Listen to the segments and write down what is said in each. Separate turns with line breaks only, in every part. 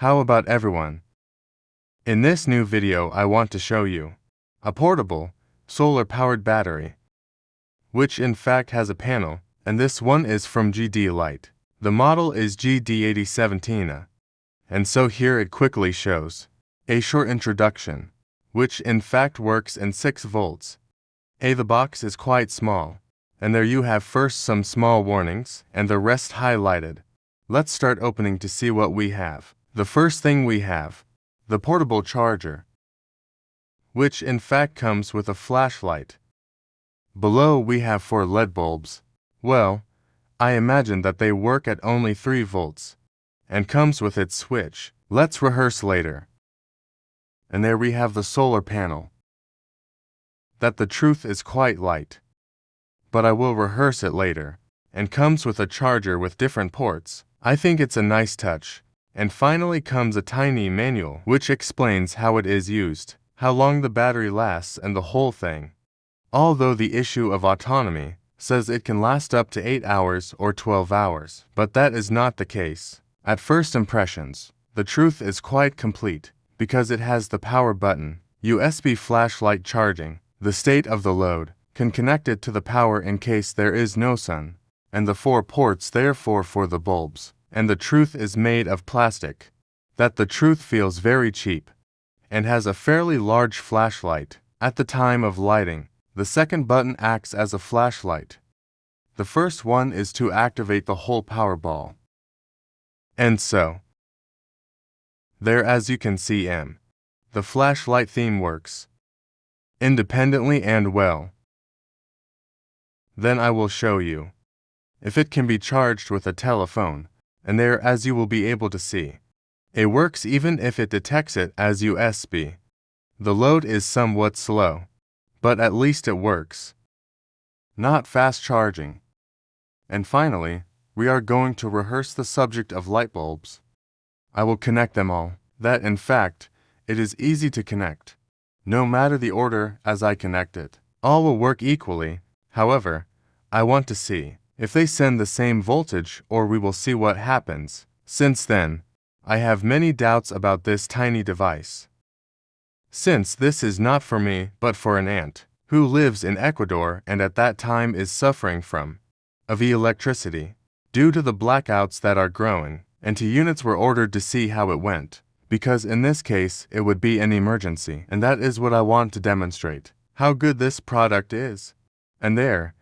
How about everyone? In this new video I want to show you a portable, solar-powered battery, which in fact has a panel, and this one is from GDLITE. The model is GD8017, and so here it quickly shows a short introduction, which in fact works in 6 volts. The box is quite small, and there you have first some small warnings and the rest highlighted. Let's start opening to see what we have. The first thing we have, the portable charger, which in fact comes with a flashlight. Below we have 4 LED bulbs. Well, I imagine that they work at only 3 volts, and comes with its switch. Let's rehearse later. And there we have the solar panel. That the truth is quite light, but I will rehearse it later, and comes with a charger with different ports. I think it's a nice touch. And finally comes a tiny manual which explains how it is used, how long the battery lasts and the whole thing. Although the issue of autonomy says it can last up to 8 hours or 12 hours, but that is not the case. At first impressions, the truth is quite complete, because it has the power button, USB flashlight charging, the state of the load, can connect it to the power in case there is no sun, and the 4 ports therefore for the bulbs, and the truth is made of plastic. That the truth feels very cheap, and has a fairly large flashlight. At the time of lighting, the second button acts as a flashlight. The first one is to activate the whole power ball. And so, there as you can see the flashlight theme works independently and well. Then I will show you if it can be charged with a telephone, and there as you will be able to see, it works even if it detects it as USB. The load is somewhat slow, but at least it works. Not fast charging. And finally, we are going to rehearse the subject of light bulbs. I will connect them all. That in fact, it is easy to connect. No matter the order as I connect it, all will work equally. However, I want to see if they send the same voltage or we will see what happens. Since then, I have many doubts about this tiny device. Since this is not for me but for an aunt, who lives in Ecuador and at that time is suffering from electricity, due to the blackouts that are growing, and 2 units were ordered to see how it went, because in this case it would be an emergency, and that is what I want to demonstrate, how good this product is. And there,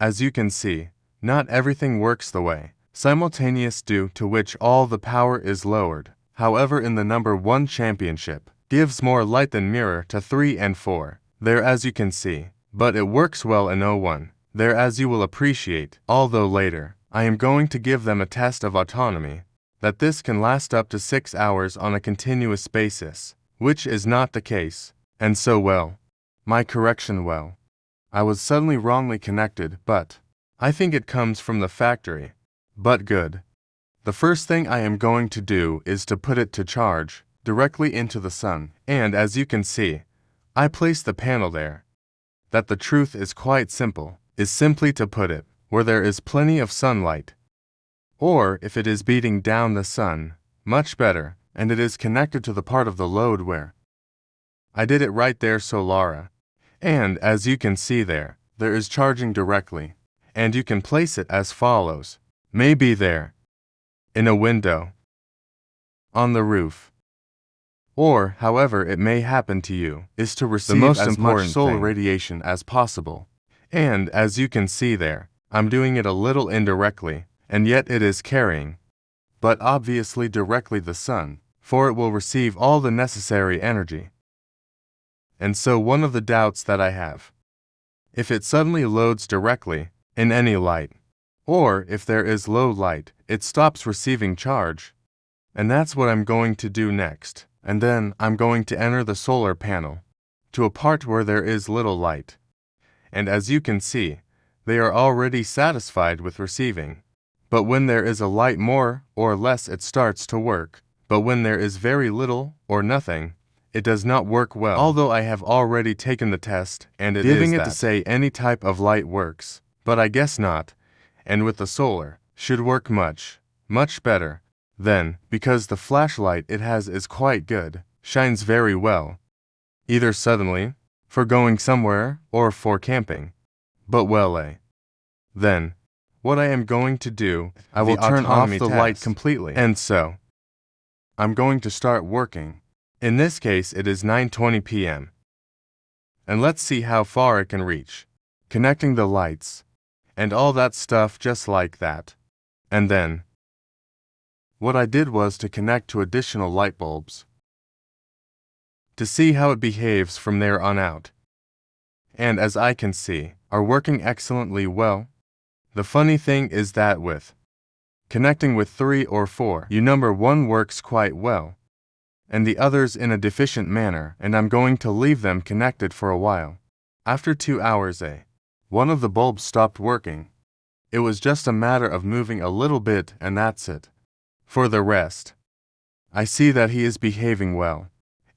as you can see, not everything works the way simultaneous due to which all the power is lowered. However, in the number 1 championship, gives more light than mirror to 3 and 4, there as you can see, but it works well in 01, there as you will appreciate, although later, I am going to give them a test of autonomy, that this can last up to 6 hours on a continuous basis, which is not the case, and so my correction I was suddenly wrongly connected, but I think it comes from the factory. But good. The first thing I am going to do is to put it to charge directly into the sun, and as you can see, I place the panel there. That the truth is quite simple, is simply to put it where there is plenty of sunlight. Or if it is beating down the sun, much better, and it is connected to the part of the load where I did it right there Solara. And as you can see there is charging directly, and you can place it as follows. Maybe there, in a window, on the roof, or however it may happen to you, is to receive as much solar radiation as possible. And as you can see there, I'm doing it a little indirectly, and yet it is carrying, but obviously directly the sun, for it will receive all the necessary energy. And so one of the doubts that I have, if it suddenly loads directly in any light, or if there is low light, it stops receiving charge. And that's what I'm going to do next, and then I'm going to enter the solar panel to a part where there is little light. And as you can see, they are already satisfied with receiving. But when there is a light more or less it starts to work, but when there is very little or nothing, it does not work well. Although I have already taken the test, and it giving it to say any type of light works, but I guess not, and with the solar, should work much better. Then, because the flashlight it has is quite good, shines very well, either suddenly, for going somewhere, or for camping. But then, what I am going to do, I will turn off the light completely. And so, I'm going to start working. In this case it is 9:20 p.m. And let's see how far it can reach. Connecting the lights, and all that stuff just like that. And then, what I did was to connect to additional light bulbs, to see how it behaves from there on out. And as I can see, are working excellently well. The funny thing is that with connecting with 3 or 4, number 1 works quite well, and the others in a deficient manner, and I'm going to leave them connected for a while. After 2 hours, one of the bulbs stopped working. It was just a matter of moving a little bit and that's it. For the rest, I see that he is behaving well,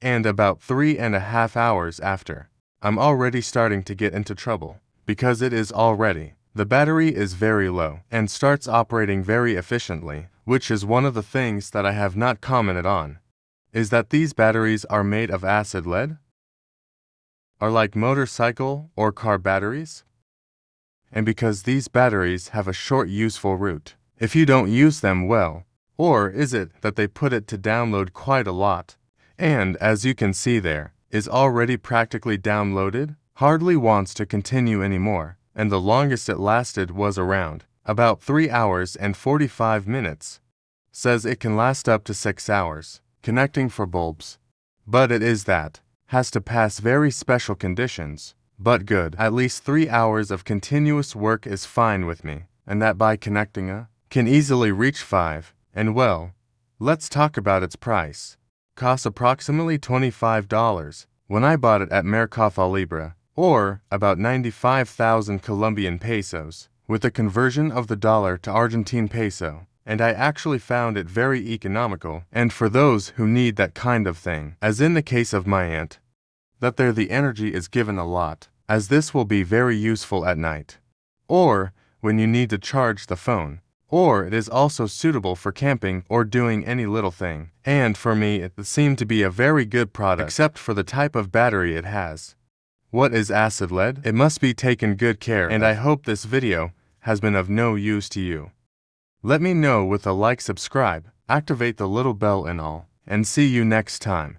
and about 3.5 hours after, I'm already starting to get into trouble, because it is already, the battery is very low and starts operating very efficiently, which is one of the things that I have not commented on, is that these batteries are made of acid lead? Are like motorcycle or car batteries? And because these batteries have a short useful route, if you don't use them well, or is it that they put it to download quite a lot, and as you can see there, is already practically downloaded, hardly wants to continue anymore, and the longest it lasted was around about 3 hours and 45 minutes. Says it can last up to 6 hours, connecting for bulbs. But it is that, has to pass very special conditions, but good. At least 3 hours of continuous work is fine with me, and that by connecting can easily reach 5, and well, let's talk about its price. Costs approximately $25 when I bought it at Mercado Libre, or about 95,000 Colombian pesos, with the conversion of the dollar to Argentine peso, and I actually found it very economical, and for those who need that kind of thing, as in the case of my aunt, that there the energy is given a lot, as this will be very useful at night, or when you need to charge the phone, or it is also suitable for camping or doing any little thing, and for me it seemed to be a very good product except for the type of battery it has. What is acid lead? It must be taken good care of, and I hope this video has been of no use to you. Let me know with a like, subscribe, activate the little bell and all, and see you next time.